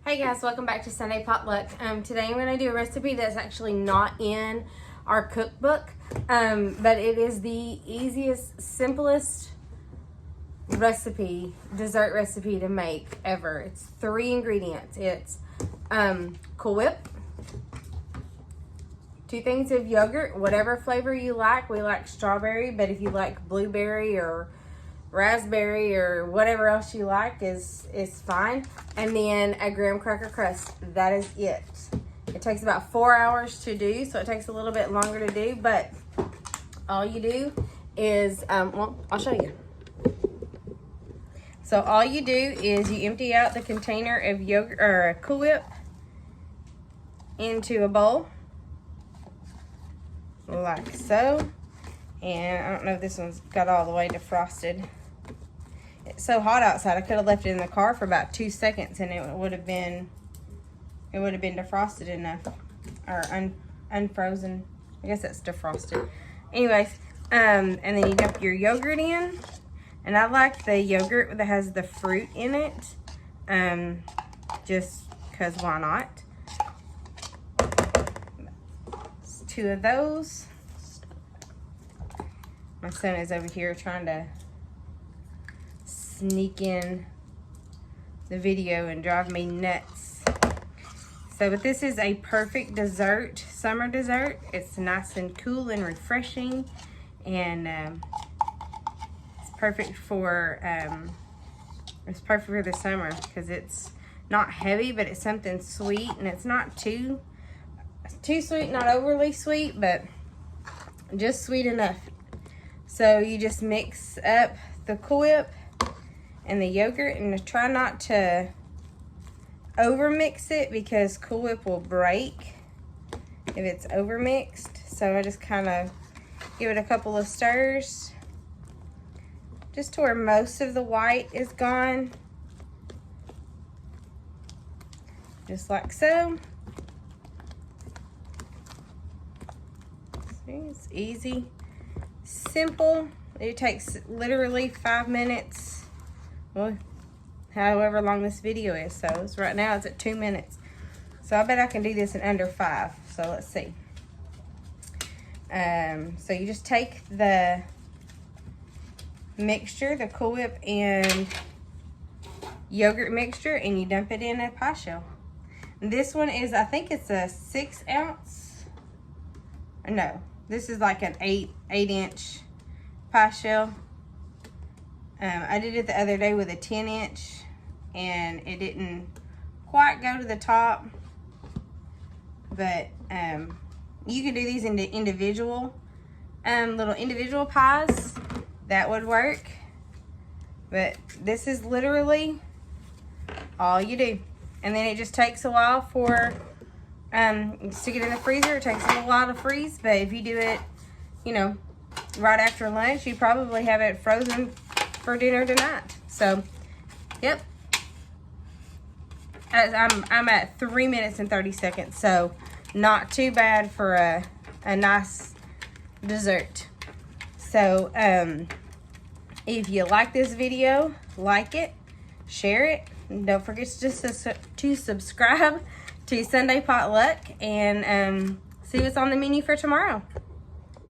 Hey guys, welcome back to Sunday Potluck. Today I'm going to do a recipe that's actually not in our cookbook, but it is the easiest, simplest dessert recipe to make ever. It's 3 ingredients. It's Cool Whip, 2 things of yogurt, whatever flavor you like. We like strawberry, but if you like blueberry or raspberry or whatever else you like is fine. And then a graham cracker crust. That is it. It takes about 4 hours to do, so it takes a little bit longer to do, but all you do is, well, I'll show you. So all you do is you empty out the container of yogurt or Cool Whip into a bowl, like so. And I don't know if this one's got all the way defrosted. It's so hot outside, I could have left it in the car for about 2 seconds and it would have been defrosted enough, or unfrozen. I guess that's defrosted. Anyways, and then you dump your yogurt in, and I like the yogurt that has the fruit in it, just because why not? It's 2 of those. My son is over here trying to sneak in the video and drive me nuts. So, but this is a perfect dessert, summer dessert. It's nice and cool and refreshing, and it's perfect for the summer because it's not heavy, but it's something sweet, and it's not too sweet, not overly sweet, but just sweet enough. So you just mix up the Cool Whip and the yogurt, and try not to over mix it because Cool Whip will break if it's over mixed. So I just kind of give it a couple of stirs just to where most of the white is gone, just like so. See, it's easy, simple. It takes literally 5 minutes, well, however long this video is. So it's, right now it's at 2 minutes, so I bet I can do this in under 5. So let's see. So you just take the mixture, the Cool Whip and yogurt mixture, and you dump it in a pie shell. And this one is, I think it's a 6 ounce, no, this is like an 8 inch pie shell. I did it the other day with a 10 inch and it didn't quite go to the top, but you can do these into individual little individual pies. That would work, but this is literally all you do. And then it just takes a while for stick it in the freezer. It takes a little while to freeze, but if you do it, you know, right after lunch, you probably have it frozen for dinner tonight. So, yep. I'm at 3 minutes and 30 seconds, so not too bad for a nice dessert. So, if you like this video, like it, share it, and don't forget to subscribe to Sunday Potluck, and see what's on the menu for tomorrow.